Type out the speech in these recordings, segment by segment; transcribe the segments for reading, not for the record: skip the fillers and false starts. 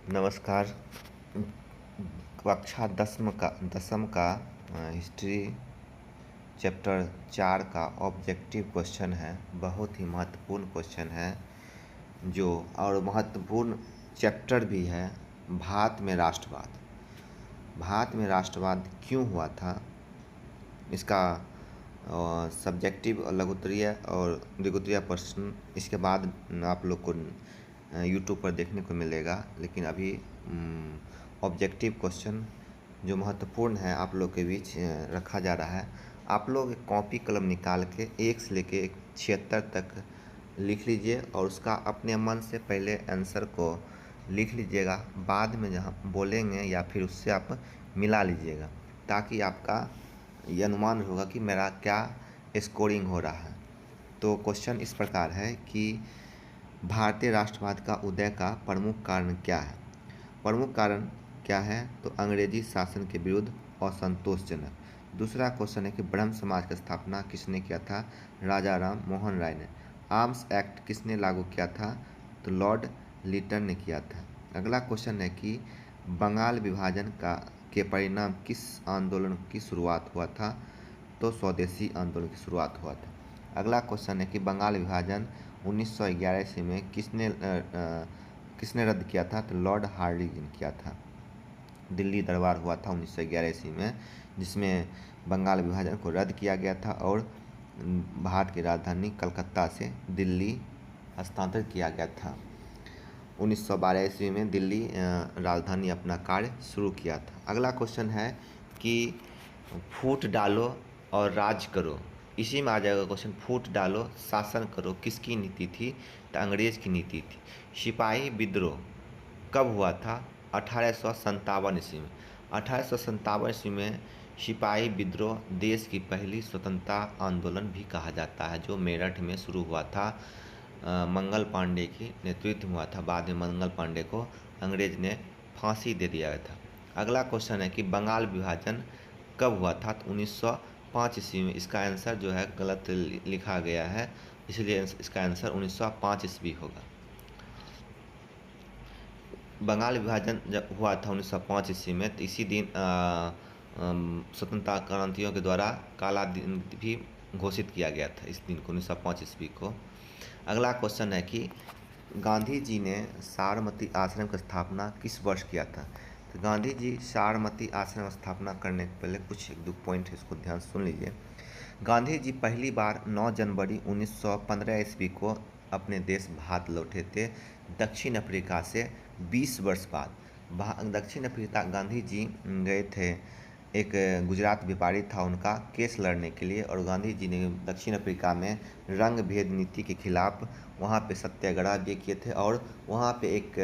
नमस्कार। कक्षा दसम का हिस्ट्री चैप्टर 4 का ऑब्जेक्टिव क्वेश्चन है। बहुत ही महत्वपूर्ण क्वेश्चन है जो और महत्वपूर्ण चैप्टर भी है। भारत में राष्ट्रवाद क्यों हुआ था, इसका सब्जेक्टिव लघुत्तरीय और द्विगुत्तरीय प्रश्न इसके बाद आप लोग को यूट्यूब पर देखने को मिलेगा। लेकिन अभी ऑब्जेक्टिव क्वेश्चन जो महत्वपूर्ण है आप लोग के बीच रखा जा रहा है। आप लोग एक कॉपी कलम निकाल के 1 से लेके 76 तक लिख लीजिए और उसका अपने मन से पहले आंसर को लिख लीजिएगा। बाद में जहाँ बोलेंगे या फिर उससे आप मिला लीजिएगा, ताकि आपका ये अनुमान होगा कि मेरा क्या स्कोरिंग हो रहा है। तो क्वेश्चन इस प्रकार है कि भारतीय राष्ट्रवाद का उदय का प्रमुख कारण क्या है। प्रमुख कारण क्या है तो अंग्रेजी शासन के विरुद्ध असंतोषजनक। दूसरा क्वेश्चन है कि ब्रह्म समाज की स्थापना किसने किया था, राजा राम मोहन राय ने। आर्म्स एक्ट किसने लागू किया था तो लॉर्ड लिटन ने किया था। अगला क्वेश्चन है कि बंगाल विभाजन के परिणाम किस आंदोलन की शुरुआत हुआ था तो स्वदेशी आंदोलन की शुरुआत हुआ था। अगला क्वेश्चन है कि बंगाल विभाजन 1911 ईस्वी में किसने रद्द किया था तो लॉर्ड हार्डिंज ने किया था। दिल्ली दरबार हुआ था 1911 ईस्वी में, जिसमें बंगाल विभाजन को रद्द किया गया था और भारत की राजधानी कलकत्ता से दिल्ली हस्तांतरित किया गया था। 1912 ईस्वी में दिल्ली राजधानी अपना कार्य शुरू किया था। अगला क्वेश्चन है कि फूट डालो और राज करो, इसी में आ जाएगा क्वेश्चन। फूट डालो शासन करो किसकी नीति थी तो अंग्रेज की नीति थी। सिपाही विद्रोह कब हुआ था 1857 ईस्वी में। 1857 ईस्वी में सिपाही विद्रोह देश की पहली स्वतंत्रता आंदोलन भी कहा जाता है, जो मेरठ में शुरू हुआ था। मंगल पांडे के नेतृत्व में हुआ था। बाद में मंगल पांडे को अंग्रेज ने फांसी दे दिया था। अगला क्वेश्चन है कि बंगाल विभाजन कब हुआ था तो 1905 ईस्वी में। इसका आंसर जो है गलत लिखा गया है, इसलिए इसका आंसर 1905 ईस्वी होगा। बंगाल विभाजन जब हुआ था 1905 ईस्वी में, तो इसी दिन स्वतंत्रता क्रांतियों के द्वारा काला दिन भी घोषित किया गया था, इस दिन को 1905 ईस्वी को। अगला क्वेश्चन है कि गांधी जी ने साबरमती आश्रम की स्थापना किस वर्ष किया था तो गांधी जी साबरमती आश्रम स्थापना करने के पहले कुछ एक दो पॉइंट है, इसको ध्यान सुन लीजिए। गांधी जी पहली बार 9 जनवरी 1915 ईस्वी को अपने देश भारत लौटे थे, दक्षिण अफ्रीका से 20 वर्ष बाद। दक्षिण अफ्रीका गांधी जी गए थे, एक गुजरात व्यापारी था, उनका केस लड़ने के लिए, और गांधी जी ने दक्षिण अफ्रीका में रंग भेद नीति के खिलाफ वहाँ पे सत्याग्रह भी किए थे, और वहाँ पे एक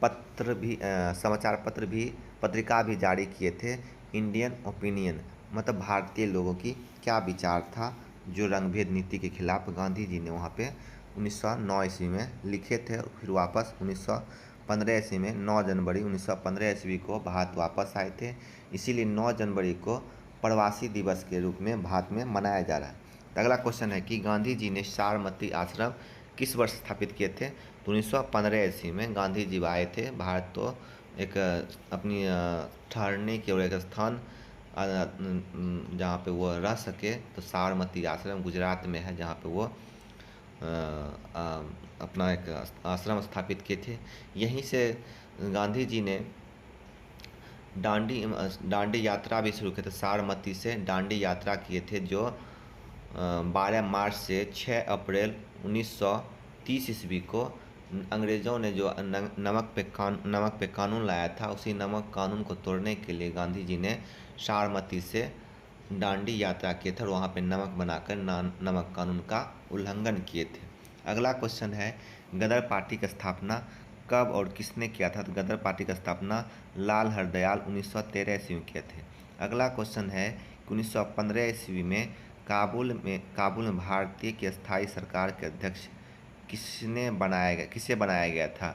पत्र भी समाचार पत्र भी पत्रिका भी जारी किए थे, इंडियन ओपिनियन, मतलब भारतीय लोगों की क्या विचार था, जो रंग भेद नीति के खिलाफ गांधी जी ने वहाँ पे 1909 ईस्वी में लिखे थे। और फिर वापस 1915 ईस्वी में 9 जनवरी 1915 ईस्वी को भारत वापस आए थे। इसीलिए 9 जनवरी को प्रवासी दिवस के रूप में भारत में मनाया जा रहा है। तो अगला क्वेश्चन है कि गांधी जी ने साबरमती आश्रम किस वर्ष स्थापित किए थे तो 1915 ईस्वी में गांधी जी आए थे भारत, तो एक अपनी ठहरने की और एक स्थान जहाँ पे वो रह सके, तो साबरमती आश्रम गुजरात में है, जहाँ पे वो अपना एक आश्रम स्थापित किए थे। यहीं से गांधी जी ने दांडी यात्रा भी शुरू किए थे। साबरमती से दांडी यात्रा किए थे, जो 12 मार्च से 6 अप्रैल 1930 ईस्वी को अंग्रेज़ों ने जो नमक पे कानून लाया था, उसी नमक कानून को तोड़ने के लिए गांधी जी ने साबरमती से दांडी यात्रा किए थे और वहाँ पे नमक बनाकर नमक कानून का उल्लंघन किए थे। अगला क्वेश्चन है गदर पार्टी की स्थापना कब और किसने किया था तो गदर पार्टी की स्थापना लाल हरदयाल 1913 ईस्वी में किए थे। अगला क्वेश्चन है कि 1915 ईस्वी में काबुल में भारतीय की स्थायी सरकार के अध्यक्ष किसे बनाया गया था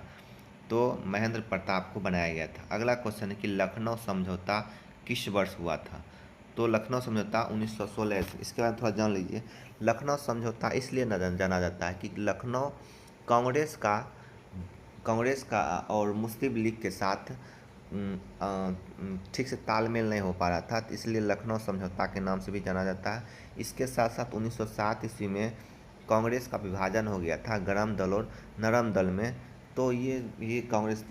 तो महेंद्र प्रताप को बनाया गया था। अगला क्वेश्चन है कि लखनऊ समझौता किस वर्ष हुआ था तो लखनऊ समझौता 1916 ईस्वी। इसके बाद थोड़ा जान लीजिए। लखनऊ समझौता इसलिए जाना जाता है कि लखनऊ कांग्रेस का कांग्रेस का और मुस्लिम लीग के साथ ठीक से तालमेल नहीं हो पा रहा था, तो इसलिए लखनऊ समझौता के नाम से भी जाना जाता है। इसके साथ साथ 1907 ईस्वी में कांग्रेस का विभाजन हो गया था गर्म दल और नरम दल में। तो ये कांग्रेस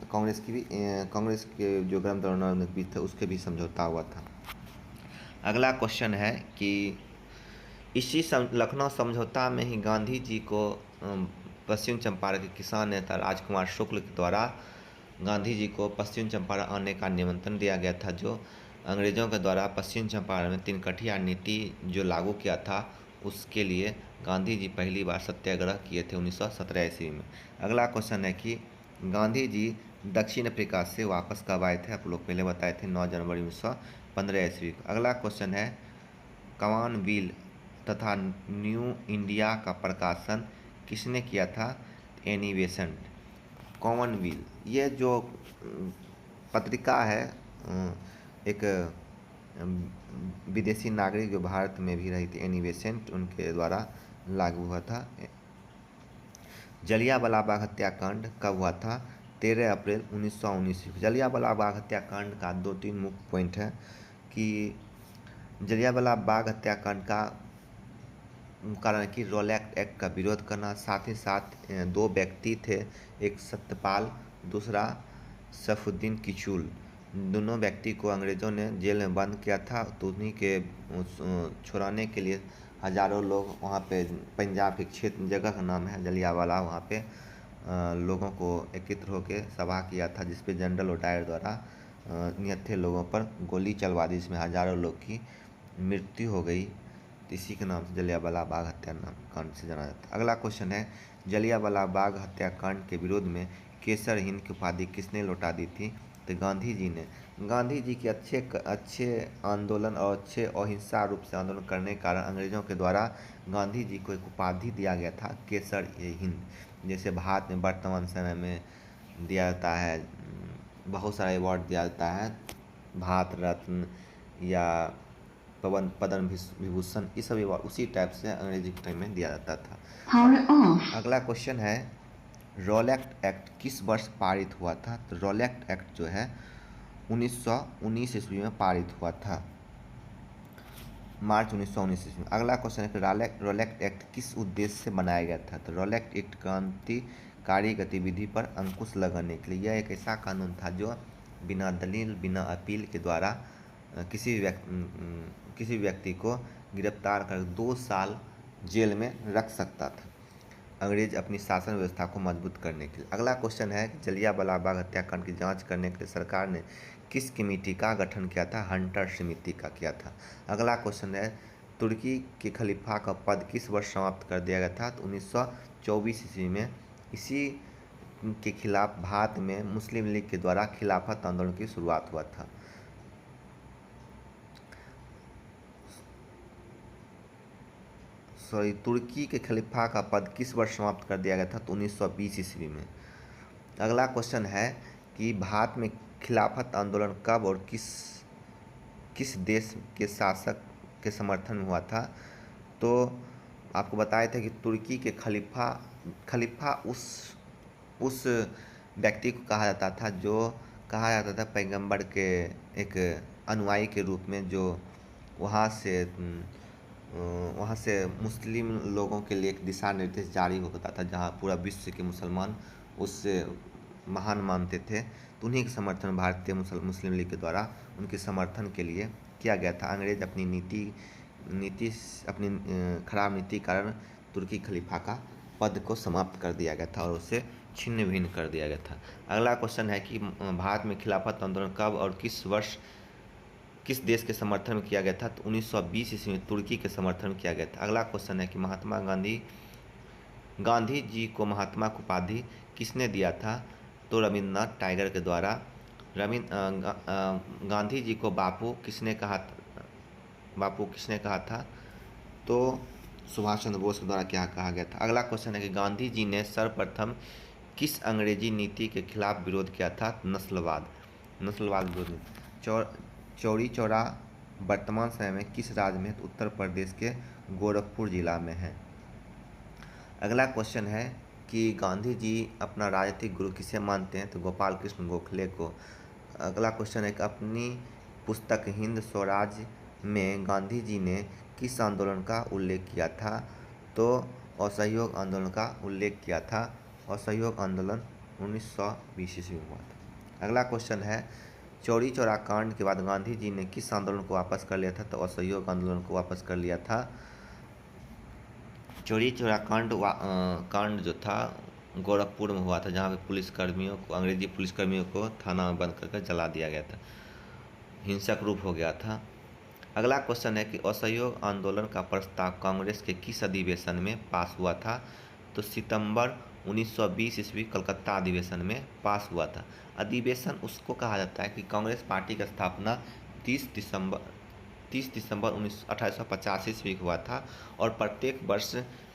के जो गर्म दल और नरम दल भी थे उसके भी समझौता हुआ था। अगला क्वेश्चन है कि इसी लखनऊ समझौता में ही गांधी जी को पश्चिम चंपारण के किसान नेता राजकुमार शुक्ल के द्वारा गांधी जी को पश्चिम चंपारण आने का निमंत्रण दिया गया था, जो अंग्रेज़ों के द्वारा पश्चिम चंपारण में तिनकठिया नीति जो लागू किया था उसके लिए गांधी जी पहली बार सत्याग्रह किए थे 1917 ईस्वी में। अगला क्वेश्चन है कि गांधी जी दक्षिण अफ्रीका से वापस कब आए थे? आप लोग पहले बताए थे 9 जनवरी 1915 ईस्वी को। अगला क्वेश्चन है कॉमनवेल्थ तथा न्यू इंडिया का प्रकाशन किसने किया था? Annie Besant. कॉमनवेल्थ ये जो पत्रिका है एक विदेशी नागरिक जो भारत में भी रही थी, एनी बेसेंट, उनके द्वारा लागू हुआ था। जलियांवाला बाग हत्याकांड कब हुआ था? 13 अप्रैल 1919। जलियांवाला बाग हत्याकांड का 2-3 मुख्य पॉइंट है कि जलियांवाला बाग हत्याकांड का कारण कि रॉलेट एक्ट का विरोध करना, साथ ही साथ 2 व्यक्ति थे, एक सत्यपाल, दूसरा सैफुद्दीन किचलू। दोनों व्यक्ति को अंग्रेज़ों ने जेल में बंद किया था, तो उन्हीं के छुड़ाने के लिए हज़ारों लोग वहाँ पे पंजाब के क्षेत्र जगह का नाम है जलियांवाला, वहाँ पे लोगों को एकत्र होकर सभा किया था, जिस पे जनरल ओडायर द्वारा निहत्थे लोगों पर गोली चलवा दी, जिसमें हज़ारों लोग की मृत्यु हो गई। तो इसी के नाम से जलियांवाला बाग हत्याकांड से जाना जाता है। अगला क्वेश्चन है जलियांवाला बाग हत्याकांड के विरोध में केसर हिंद की उपाधि किसने लौटा दी थी? तो गांधी जी ने। गांधी जी के अच्छे आंदोलन और अच्छे अहिंसा रूप से आंदोलन करने के कारण अंग्रेज़ों के द्वारा गांधी जी को एक उपाधि दिया गया था, केसर हिंद। जैसे भारत में वर्तमान समय में दिया जाता है, बहुत सारे अवार्ड दिया जाता है, भारत रत्न या पद्म विभूषण, ये सब अवार्ड उसी टाइप से अंग्रेजी के टाइम में दिया जाता था। अगला क्वेश्चन है रॉलेट एक्ट किस वर्ष पारित हुआ था? तो रॉलेट एक्ट जो है 1919 ईस्वी में पारित हुआ था, मार्च 1919 ईस्वी में। अगला क्वेश्चन है कि रॉलेट एक्ट किस उद्देश्य से बनाया गया था? तो रॉलेट एक्ट क्रांतिकारी गतिविधि पर अंकुश लगाने के लिए। यह एक ऐसा कानून था जो बिना दलील, बिना अपील के द्वारा किसी व्यक्ति को गिरफ्तार कर 2 साल जेल में रख सकता था, अंग्रेज अपनी शासन व्यवस्था को मजबूत करने के लिए। अगला क्वेश्चन है कि जलियांवाला बाग हत्याकांड की जांच करने के लिए सरकार ने किस कमेटी का गठन किया था? हंटर समिति का किया था। अगला क्वेश्चन है तुर्की के खलीफा का पद किस वर्ष समाप्त कर दिया गया था? तो 1924 ईस्वी में। इसी के खिलाफ भारत में मुस्लिम लीग के द्वारा खिलाफत आंदोलन की शुरुआत हुआ था। तुर्की के खलीफा का पद किस वर्ष समाप्त कर दिया गया था? तो 1920 ईस्वी में। अगला क्वेश्चन है कि भारत में खिलाफत आंदोलन कब और किस देश के शासक के समर्थन में हुआ था? तो आपको बताया था कि तुर्की के खलीफा उस व्यक्ति को कहा जाता था जो कहा जाता था पैगंबर के एक अनुयायी के रूप में, जो वहाँ से मुस्लिम लोगों के लिए एक दिशा निर्देश जारी होता था, जहाँ पूरा विश्व के मुसलमान उससे महान मानते थे। तो उन्हीं के समर्थन भारतीय मुस्लिम लीग के द्वारा उनके समर्थन के लिए किया गया था। अंग्रेज अपनी खराब नीति कारण तुर्की खलीफा का पद को समाप्त कर दिया गया था और उसे छिन्न भिन्न कर दिया गया था। अगला क्वेश्चन है कि भारत में खिलाफत आंदोलन कब और किस वर्ष किस देश के समर्थन में किया गया था? तो 1920 ईस्वी में तुर्की के समर्थन में किया गया था। अगला क्वेश्चन है कि गांधी जी को महात्मा की उपाधि किसने दिया था? तो रविंद्रनाथ टैगोर के द्वारा। गांधी जी को बापू किसने कहा था? तो सुभाष चंद्र बोस के द्वारा क्या कहा गया था? अगला क्वेश्चन है कि गांधी जी ने सर्वप्रथम किस अंग्रेजी नीति के खिलाफ विरोध किया था? नस्लवाद विरोध। चौरी चौरा वर्तमान समय में किस राज्य में? उत्तर प्रदेश के गोरखपुर जिला में है। अगला क्वेश्चन है कि गांधी जी अपना राजनीतिक गुरु किसे मानते हैं? तो गोपाल कृष्ण गोखले को। अगला क्वेश्चन है कि अपनी पुस्तक हिंद स्वराज में गांधी जी ने किस आंदोलन का उल्लेख किया था? तो असहयोग आंदोलन का उल्लेख किया था। असहयोग आंदोलन 1920 ईस्वी में हुआ था। अगला क्वेश्चन है चौरी चौरा कांड के बाद गांधी जी ने किस आंदोलन को वापस कर लिया था? तो असहयोग आंदोलन को वापस कर लिया था। चौरी चौरा कांड जो था गोरखपुर में हुआ था, जहाँ पे पुलिसकर्मियों को, अंग्रेजी पुलिसकर्मियों को थाना में बंद करके जला दिया गया था, हिंसक रूप हो गया था। अगला क्वेश्चन है कि असहयोग आंदोलन का प्रस्ताव कांग्रेस के किस अधिवेशन में पास हुआ था? तो सितंबर 1920 ईस्वी कलकत्ता अधिवेशन में पास हुआ था। अधिवेशन उसको कहा जाता है कि कांग्रेस पार्टी की स्थापना 30 दिसंबर 1850 ईस्वी को हुआ था और प्रत्येक वर्ष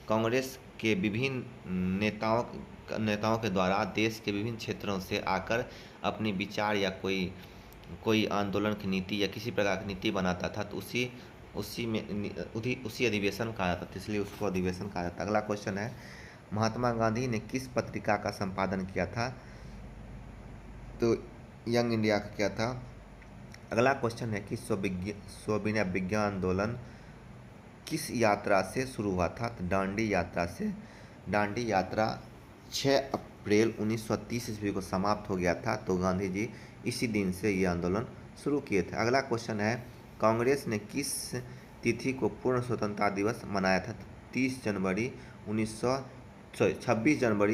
कांग्रेस के विभिन्न नेताओं के द्वारा देश के विभिन्न क्षेत्रों से आकर अपनी विचार या कोई आंदोलन की नीति या किसी प्रकार की नीति बनाता था, तो उसी अधिवेशन कहा जाता था, इसलिए उसको अधिवेशन कहा जाता है। अगला क्वेश्चन है महात्मा गांधी ने किस पत्रिका का संपादन किया था? तो यंग इंडिया का किया था। अगला क्वेश्चन है कि स्वविनय विज्ञान आंदोलन किस यात्रा से शुरू हुआ था? तो दांडी यात्रा से। दांडी यात्रा 6 अप्रैल 1930 ईस्वी को समाप्त हो गया था, तो गांधी जी इसी दिन से ये आंदोलन शुरू किए थे। अगला क्वेश्चन है कांग्रेस ने किस तिथि को पूर्ण स्वतंत्रता दिवस मनाया था? 26 जनवरी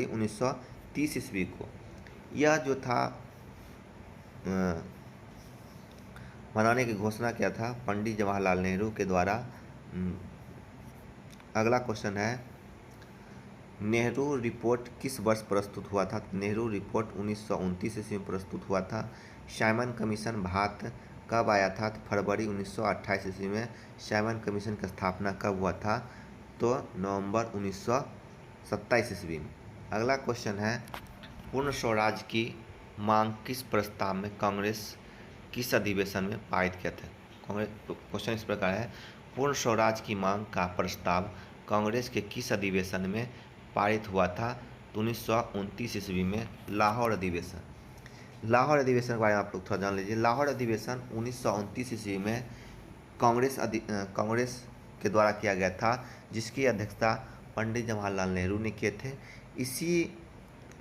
1930 ईस्वी को। यह जो था मनाने की घोषणा किया था पंडित जवाहरलाल नेहरू के द्वारा। अगला क्वेश्चन है नेहरू रिपोर्ट किस वर्ष प्रस्तुत हुआ था? नेहरू रिपोर्ट 1929 ईस्वी में प्रस्तुत हुआ था। साइमन कमीशन भारत कब आया था? तो फरवरी 1928 ईस्वी में। साइमन कमीशन की स्थापना कब हुआ था? तो नवंबर 1927 ईस्वी में। अगला क्वेश्चन है पूर्ण स्वराज की मांग किस प्रस्ताव में कांग्रेस किस अधिवेशन में पारित किया था? क्वेश्चन इस प्रकार है पूर्ण स्वराज की मांग का प्रस्ताव कांग्रेस के किस अधिवेशन में पारित हुआ था? तो 1929 ईस्वी में लाहौर अधिवेशन। लाहौर अधिवेशन के बारे में आप लोग थोड़ा जान लीजिए। लाहौर अधिवेशन 1929 ईस्वी में कांग्रेस के द्वारा किया गया था, जिसकी अध्यक्षता पंडित जवाहरलाल नेहरू ने किए थे। इसी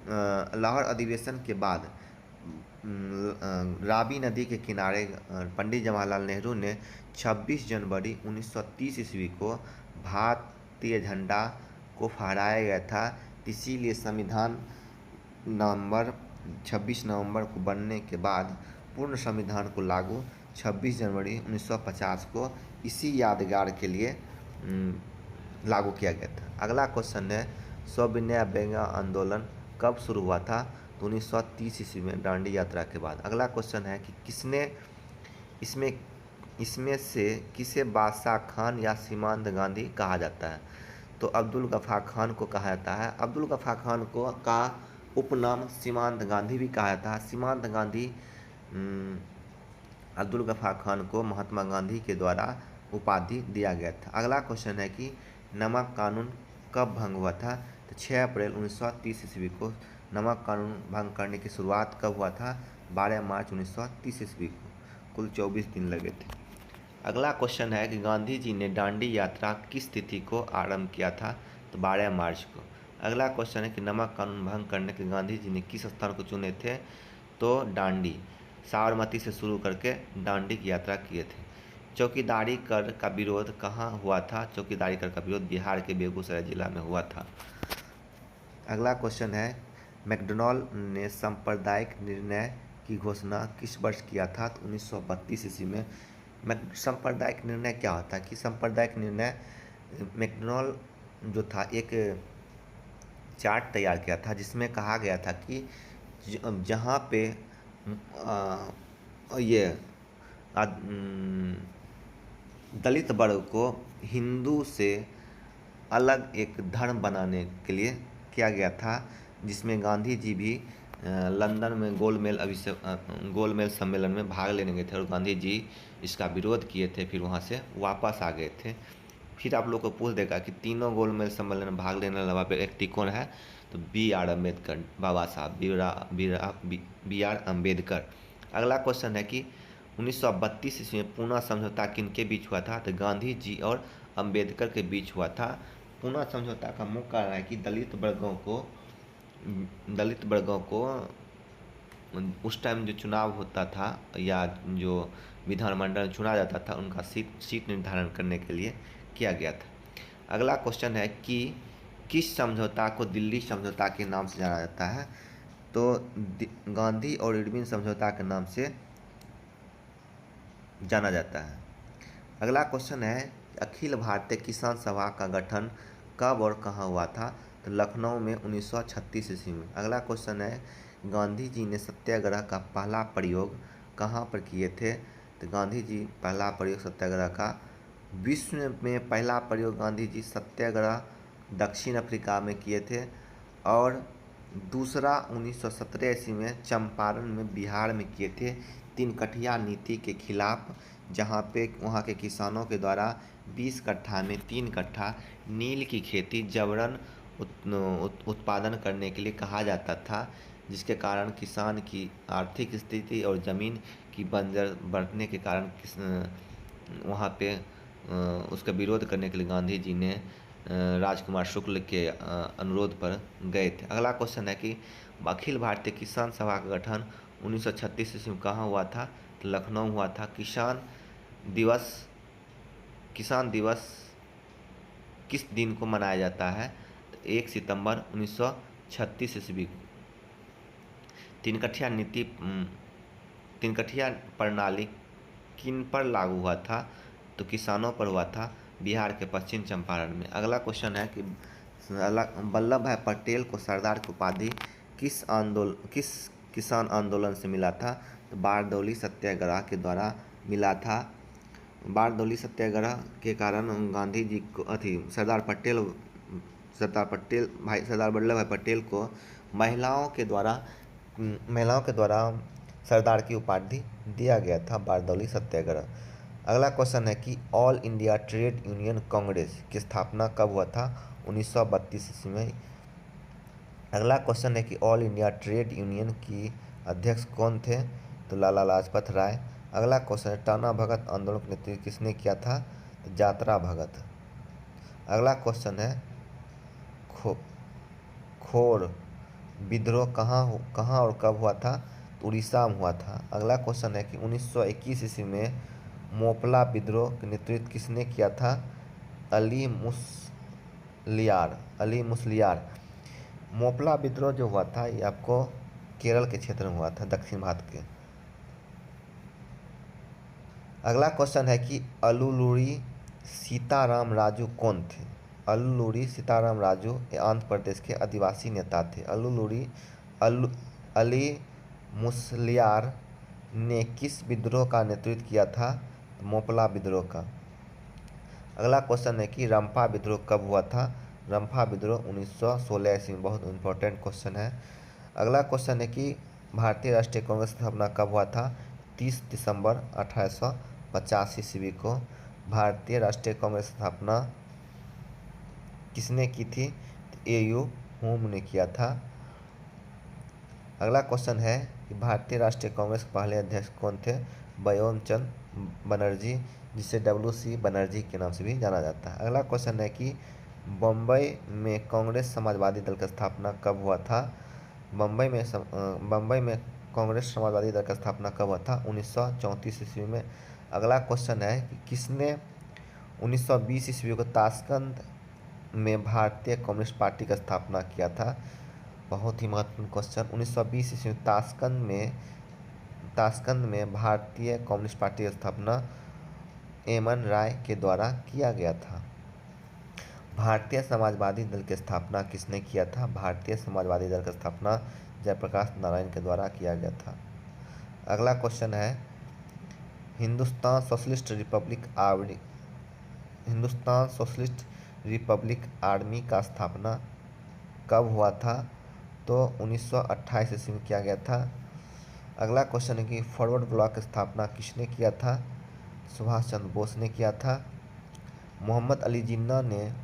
लाहौर अधिवेशन के बाद रावी नदी के किनारे पंडित जवाहरलाल नेहरू ने 26 जनवरी 1930 ईस्वी को भारतीय झंडा को फहराया गया था। इसीलिए संविधान 26 नवंबर को बनने के बाद पूर्ण संविधान को लागू 26 जनवरी 1950 को इसी यादगार के लिए लागू किया गया था। अगला क्वेश्चन है स्वविनय विज्ञान आंदोलन कब शुरू हुआ था? तो 1930 ईस्वी में दांडी यात्रा के बाद। अगला क्वेश्चन है कि किसने इसमें से किसे बादशाह खान या सीमांत गांधी कहा जाता है? तो अब्दुल गफ्फार खान को कहा जाता है। अब्दुल गफ्फार खान को का उपनाम सीमांत गांधी भी कहा जाता है। सीमांत गांधी अब्दुल गफ्फार खान को महात्मा गांधी के द्वारा उपाधि दिया गया था। अगला क्वेश्चन है कि नमक कानून कब भंग हुआ था? तो 6 अप्रैल 1930 ईस्वी को नमक कानून भंग करने की शुरुआत कब हुआ था? 12 मार्च 1930 ईस्वी को। कुल 24 दिन लगे थे। अगला क्वेश्चन है कि गांधी जी ने दांडी यात्रा किस तिथि को आरंभ किया था? तो 12 मार्च को। अगला क्वेश्चन है कि नमक कानून भंग करने के गांधी जी ने किस स्थान को चुने थे? तो दांडी, साबरमती से शुरू करके दांडी की यात्रा किए थे। चौकीदारी कर का विरोध कहाँ हुआ था? चौकीदारी कर का विरोध बिहार के बेगूसराय जिला में हुआ था। अगला क्वेश्चन है मैकडॉनल्ड ने सांप्रदायिक निर्णय की घोषणा किस वर्ष किया था? तो 1932 ईस्वी में। सांप्रदायिक निर्णय क्या होता है? कि सांप्रदायिक निर्णय मैकडॉनल्ड जो था एक चार्ट तैयार किया था, जिसमें कहा गया था कि जहाँ पे ये दलित वर्ग को हिंदू से अलग एक धर्म बनाने के लिए किया गया था, जिसमें गांधी जी भी लंदन में गोलमेज सम्मेलन में भाग लेने गए थे और गांधी जी इसका विरोध किए थे, फिर वहाँ से वापस आ गए थे। फिर आप लोग को पूछ देगा कि तीनों गोलमेज सम्मेलन में भाग लेने वाला व्यक्ति कौन है? तो B.R. अम्बेडकर, बाबा साहब B.R. अम्बेडकर। अगला क्वेश्चन है कि 1932 ईस्वी में पूना समझौता किनके बीच हुआ था? तो गांधी जी और अम्बेडकर के बीच हुआ था। पूना समझौता का मुख्य कारण है कि दलित वर्गों को उस टाइम जो चुनाव होता था या जो विधानमंडल चुना जाता था उनका सीट निर्धारण करने के लिए किया गया था। अगला क्वेश्चन है कि किस समझौता को दिल्ली समझौता के नाम से जाना जाता है? तो गांधी और इरविन समझौता के नाम से जाना जाता है। अगला क्वेश्चन है अखिल भारतीय किसान सभा का गठन कब और कहाँ हुआ था? तो लखनऊ में 1936 ईस्वी में। अगला क्वेश्चन है गांधी जी ने सत्याग्रह का पहला प्रयोग कहाँ पर किए थे? तो गांधी जी पहला प्रयोग सत्याग्रह का विश्व में पहला प्रयोग गांधी जी सत्याग्रह दक्षिण अफ्रीका में किए थे और दूसरा 1917 ईस्वी में चंपारण में बिहार में किए थे, तीन कठिया नीति के खिलाफ, जहाँ पे वहाँ के किसानों के द्वारा 20 कट्ठा में 3 कट्ठा नील की खेती जबरन उत्पादन करने के लिए कहा जाता था, जिसके कारण किसान की आर्थिक स्थिति और ज़मीन की बंजर बढ़ने के कारण वहाँ पे उसका विरोध करने के लिए गांधी जी ने राजकुमार शुक्ल के अनुरोध पर गए थे। अगला क्वेश्चन है कि अखिल भारतीय किसान सभा का गठन 1936 ईस्वी में कहाँ हुआ था? तो लखनऊ हुआ था। किसान दिवस किस दिन को मनाया जाता है? तो 1 सितंबर 1936 ईस्वी को। तीन कठिया प्रणाली किन पर लागू हुआ था? तो किसानों पर हुआ था, बिहार के पश्चिम चंपारण में। अगला क्वेश्चन है कि वल्लभ भाई पटेल को सरदार की उपाधि किस किसान आंदोलन से मिला था? तो बारदौली सत्याग्रह के द्वारा मिला था। बारदौली सत्याग्रह के कारण गांधी जी को सरदार वल्लभ भाई पटेल को महिलाओं के द्वारा सरदार की उपाधि दिया गया था, बारदौली सत्याग्रह। अगला क्वेश्चन है कि all India trade union Congress की स्थापना कब हुआ था? 1932 ईस्वी में। अगला क्वेश्चन है कि ऑल इंडिया ट्रेड यूनियन की अध्यक्ष कौन थे? तो लाला लाजपत राय। अगला क्वेश्चन है टाना भगत आंदोलन का नेतृत्व किसने किया था? तो जात्रा भगत। अगला क्वेश्चन है खोर विद्रोह कहाँ और कब हुआ था? तो उड़ीसा में हुआ था। अगला क्वेश्चन है कि 1921 ईस्वी में मोपला विद्रोह का नेतृत्व किसने किया था? अली मुसलियार। मोपला विद्रोह जो हुआ था ये आपको केरल के क्षेत्र में हुआ था, दक्षिण भारत के। अगला क्वेश्चन है कि अलूलूरी सीताराम राजू कौन थे? अलूलूरी सीताराम राजू ये आंध्र प्रदेश के आदिवासी नेता थे। अली मुसलियार ने किस विद्रोह का नेतृत्व किया था? मोपला विद्रोह का। अगला क्वेश्चन है कि रंपा विद्रोह कब हुआ था? रंपा विद्रोह 1916 ईस्वी में। बहुत इंपॉर्टेंट क्वेश्चन है। अगला क्वेश्चन है कि भारतीय राष्ट्रीय कांग्रेस की स्थापना कब हुआ था? 30 दिसंबर 1885 ईस्वी को भारतीय राष्ट्रीय कांग्रेस की स्थापना किसने की थी? तो A.U. होम ने किया था। अगला क्वेश्चन है कि भारतीय राष्ट्रीय कांग्रेस के पहले अध्यक्ष कौन थे? व्योम चंद बनर्जी, जिसे WC बनर्जी के नाम से भी जाना जाता है। अगला क्वेश्चन है कि बम्बई में कांग्रेस समाजवादी दल का स्थापना कब हुआ था? बम्बई में कांग्रेस समाजवादी दल का स्थापना कब हुआ था? 1934 ईस्वी में। अगला क्वेश्चन है कि किसने 1920 ईस्वी को ताशकंद में भारतीय कम्युनिस्ट पार्टी का स्थापना किया था? बहुत ही महत्वपूर्ण क्वेश्चन। 1920 ईस्वी में ताशकंद में भारतीय कम्युनिस्ट पार्टी की स्थापना एमएन राय के द्वारा किया गया था। भारतीय समाजवादी दल की स्थापना किसने किया था? भारतीय समाजवादी दल की स्थापना जयप्रकाश नारायण के द्वारा किया गया था। अगला क्वेश्चन है हिंदुस्तान सोशलिस्ट रिपब्लिक आर्मी का स्थापना कब हुआ था? तो 1928 ईस्वी में किया गया था। अगला क्वेश्चन है कि फॉरवर्ड ब्लॉक की स्थापना किसने किया था? सुभाष चंद्र बोस ने किया था। मोहम्मद अली जिन्ना ने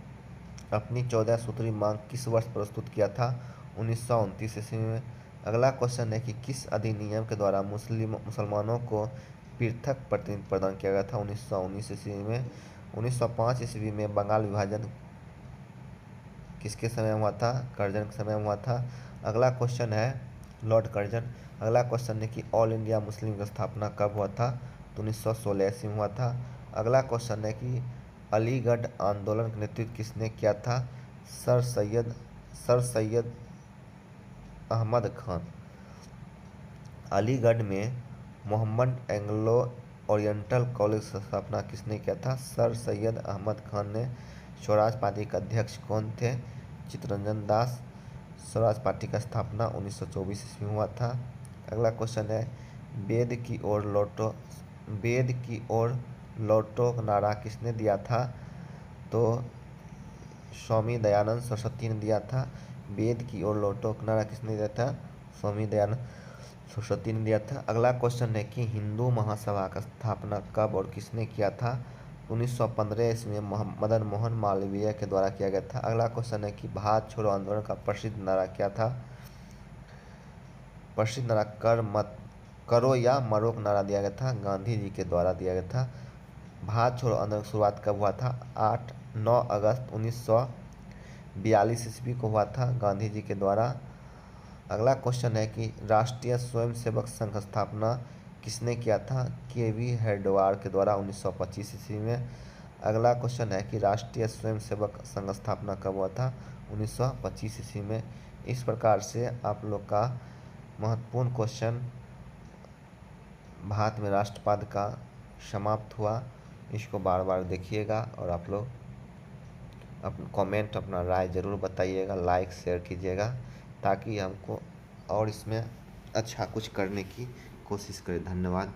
अपनी 14 सूत्री मांग किस वर्ष प्रस्तुत किया था? 1929 ईस्वी में। अगला क्वेश्चन है कि किस अधिनियम के द्वारा मुसलमानों को पृथक प्रतिनिधित्व प्रदान किया गया था 1919 ईस्वी में। 1905 ईस्वी में बंगाल विभाजन किसके समय हुआ था? कर्जन के समय हुआ था। अगला क्वेश्चन है लॉर्ड कर्जन। अगला क्वेश्चन है कि ऑल इंडिया मुस्लिम लीग की स्थापना कब हुआ था? तो 1916 ईस्वी में हुआ था। अगला क्वेश्चन है कि अलीगढ़ आंदोलन का नेतृत्व किसने किया था? सर सैयद अहमद खान। अलीगढ़ में मोहम्मद एंग्लो ओरिएंटल कॉलेज की स्थापना किसने किया था? सर सैयद अहमद खान ने। स्वराज पार्टी के अध्यक्ष कौन थे? चित्तरंजन दास। स्वराज पार्टी का स्थापना 1924 ईस्वी में हुआ था। अगला क्वेश्चन है वेद की ओर लौटो नारा किसने दिया था? तो स्वामी दयानंद सरस्वती ने दिया था। वेद की ओर लौटो नारा किसने दिया था? स्वामी दयानंद सरस्वती ने दिया था। अगला क्वेश्चन है कि हिंदू महासभा का स्थापना कब और किसने किया था? 1915 ईस्वी में मदन मोहन मालवीय के द्वारा किया गया था। अगला क्वेश्चन है कि भारत छोड़ो आंदोलन का प्रसिद्ध नारा क्या था? प्रसिद्ध नारा करो या मरो का नारा दिया गया था, गांधी जी के द्वारा दिया गया था। भारत छोड़ो आंदोलन की शुरुआत कब हुआ था? 9 अगस्त 1942 ईस्वी को हुआ था, गांधी जी के द्वारा। अगला क्वेश्चन है कि राष्ट्रीय स्वयंसेवक संघ स्थापना किसने किया था? के.वी. हेडवार के द्वारा 1925 ईस्वी में। अगला क्वेश्चन है कि राष्ट्रीय स्वयंसेवक संघ स्थापना कब हुआ था? 1925 ईस्वी में। इस प्रकार से आप लोग का महत्वपूर्ण क्वेश्चन भारत में राष्ट्रवाद का समाप्त हुआ। इसको बार बार देखिएगा और आप लोग कमेंट अपना राय ज़रूर बताइएगा, लाइक शेयर कीजिएगा ताकि हमको और इसमें अच्छा कुछ करने की कोशिश करें। धन्यवाद।